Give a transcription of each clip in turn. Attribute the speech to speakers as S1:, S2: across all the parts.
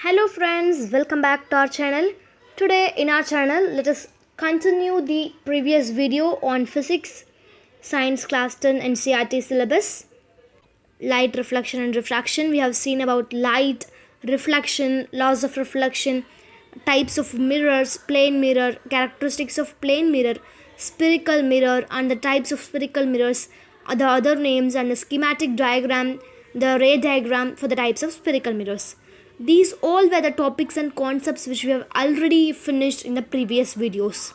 S1: Hello friends, welcome back to our channel. Today in our channel, let us continue the previous video on physics, science class 10 NCERT syllabus. Light reflection and refraction. We have seen about light, reflection, laws of reflection, types of mirrors, plane mirror, characteristics of plane mirror, spherical mirror and the types of spherical mirrors, the other names and the schematic diagram, the ray diagram for the types of spherical mirrors. These all were the topics and concepts which we have already finished in the previous videos.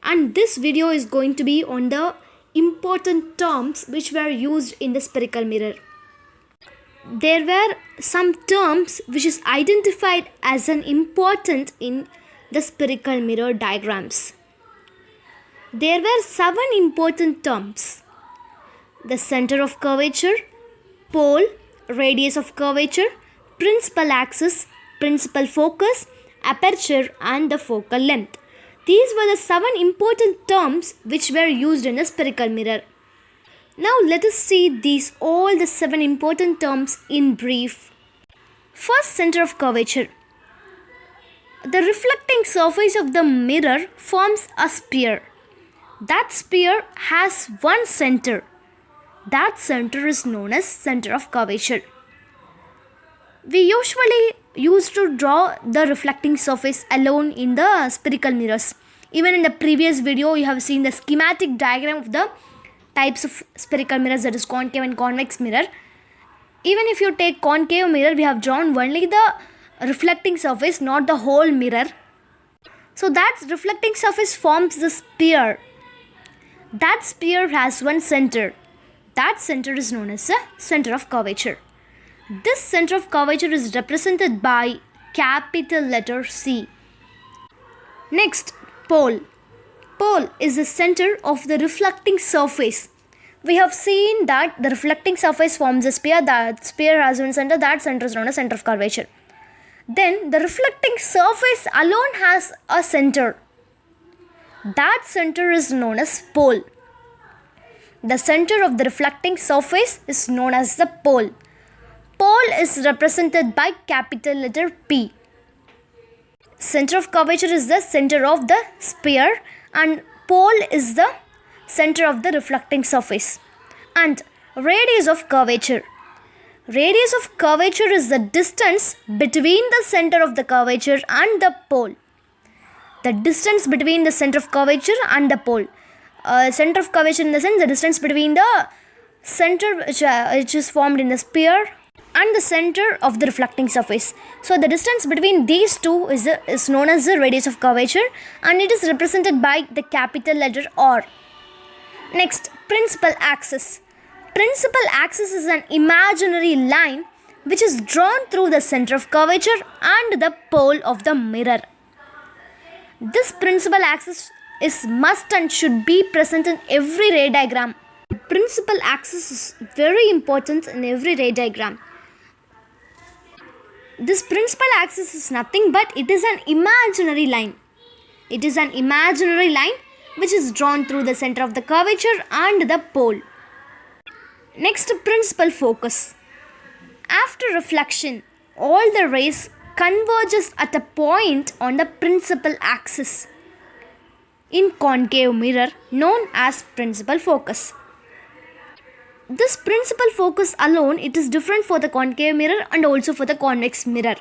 S1: And this video is going to be on the important terms which were used in the spherical mirror. There were some terms which is identified as an important in the spherical mirror diagrams. There were 7 important terms: the center of curvature, pole, radius of curvature, principal axis, principal focus, aperture and the focal length. These were the 7 important terms which were used in the spherical mirror. Now let us see all the 7 important terms in brief. First, center of curvature. The reflecting surface of the mirror forms a sphere. That sphere has one center. That center is known as center of curvature. We usually used to draw the reflecting surface alone in the spherical mirrors. Even in the previous video, you have seen the schematic diagram of the types of spherical mirrors, that is concave and convex mirror. Even if you take concave mirror, we have drawn only the reflecting surface, not the whole mirror. So that reflecting surface forms the sphere. That sphere has one center. That center is known as the center of curvature. This center of curvature is represented by capital letter C. Next, pole. Pole is the center of the reflecting surface. We have seen that the reflecting surface forms a sphere. That sphere has one center. That center is known as center of curvature. Then the reflecting surface alone has a center. That center is known as pole. The center of the reflecting surface is known as the pole. Pole is represented by capital letter P. Center of curvature is the center of the sphere and pole is the center of the reflecting surface. And radius of curvature. Radius of curvature is the distance between the center of the curvature and the pole. The distance between the center of curvature and the pole. Center of curvature in the sense the distance between the center which is formed in the sphere and the center of the reflecting surface. So the distance between these two is known as the radius of curvature and it is represented by the capital letter R. Next, principal axis. Principal axis is an imaginary line which is drawn through the center of curvature and the pole of the mirror. This principal axis is must and should be present in every ray diagram. Principal axis is very important in every ray diagram. This principal axis is nothing but it is an imaginary line. It is an imaginary line which is drawn through the center of the curvature and the pole. Next, principal focus. After reflection, all the rays converges at a point on the principal axis in concave mirror known as principal focus. This principal focus alone, it is different for the concave mirror and also for the convex mirror.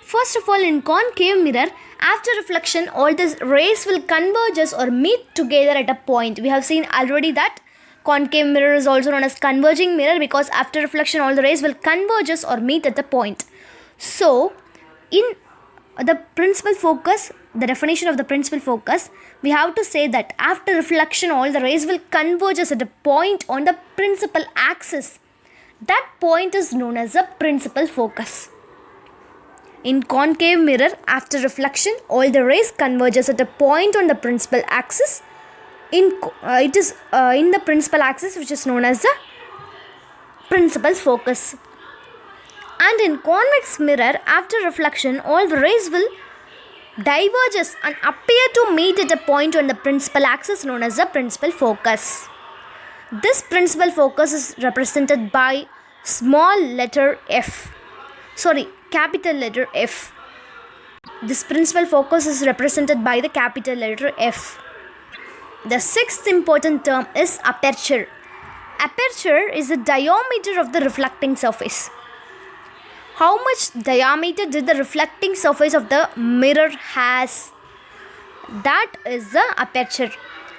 S1: First of all, in concave mirror, after reflection, all the rays will converge or meet together at a point. We have seen already that concave mirror is also known as converging mirror because after reflection, all the rays will converge or meet at a point. So, in the principal focus, the definition of the principal focus, we have to say that after reflection all the rays will converge at a point on the principal axis. That point is known as the principal focus. In concave mirror, after reflection all the rays converges at a point on the principal axis. It is in the principal axis which is known as the principal focus. And in convex mirror, after reflection all the rays will diverges and appear to meet at a point on the principal axis known as the principal focus. This principal focus is represented by small letter f. capital letter F. This principal focus is represented by the capital letter F. The sixth important term is aperture. Aperture is the diameter of the reflecting surface. How much diameter did the reflecting surface of the mirror has? That is the aperture.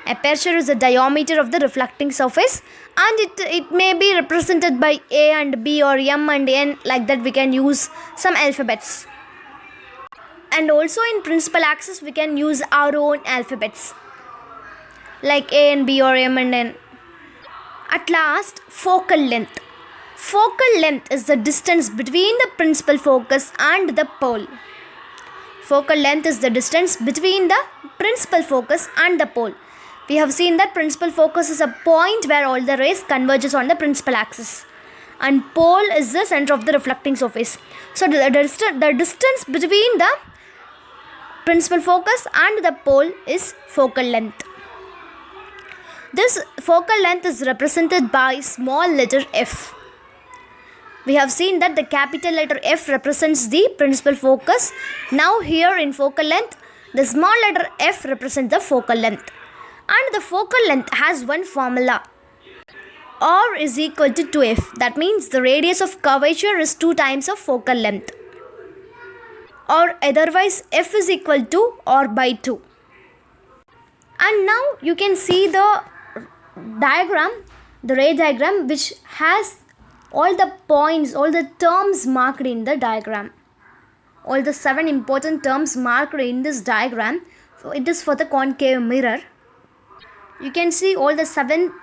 S1: Aperture is the diameter of the reflecting surface, and it may be represented by A and B or M and N. Like that we can use some alphabets. And also in principal axis we can use our own alphabets like A and B or M and N. At last, focal length. Focal length is the distance between the principal focus and the pole. Focal length is the distance between the principal focus and the pole. We have seen that principal focus is a point where all the rays converges on the principal axis, and pole is the center of the reflecting surface. So the distance between the principal focus and the pole is focal length. This focal length is represented by small letter f. We have seen that the capital letter F represents the principal focus. Now here in focal length, the small letter f represents the focal length. And the focal length has one formula. R is equal to 2f. That means the radius of curvature is 2 times of focal length. Or otherwise f is equal to r by 2. And now you can see the diagram, the ray diagram, which has all the points, all the terms marked in the diagram. All the 7 important terms marked in this diagram. So it is for the concave mirror. You can see all the 7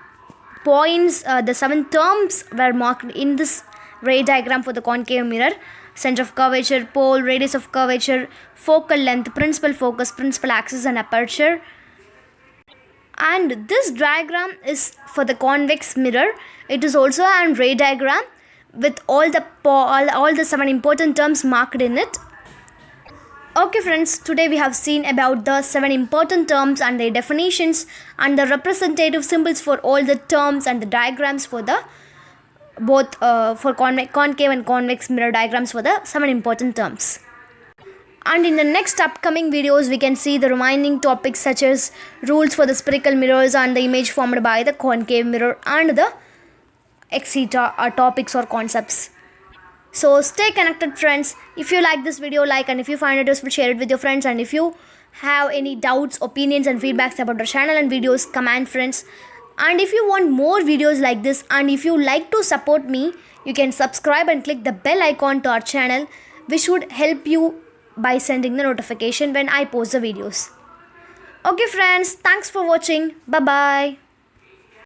S1: points, the 7 terms were marked in this ray diagram for the concave mirror. Center of curvature, pole, radius of curvature, focal length, principal focus, principal axis and aperture. And this diagram is for the convex mirror. It is also a ray diagram with all the 7 important terms marked in it. Okay friends, today we have seen about the 7 important terms and their definitions and the representative symbols for all the terms and the diagrams for the both for concave and convex mirror diagrams for the 7 important terms. And in the next upcoming videos, we can see the remaining topics such as rules for the spherical mirrors and the image formed by the concave mirror and the etc. Topics or concepts. So stay connected friends. If you like this video, like, and if you find it useful, share it with your friends. And if you have any doubts, opinions and feedbacks about our channel and videos, comment friends. And if you want more videos like this and if you like to support me, you can subscribe and click the bell icon to our channel, which would help you by sending the notification when I post the videos. Okay friends, thanks for watching. Bye bye.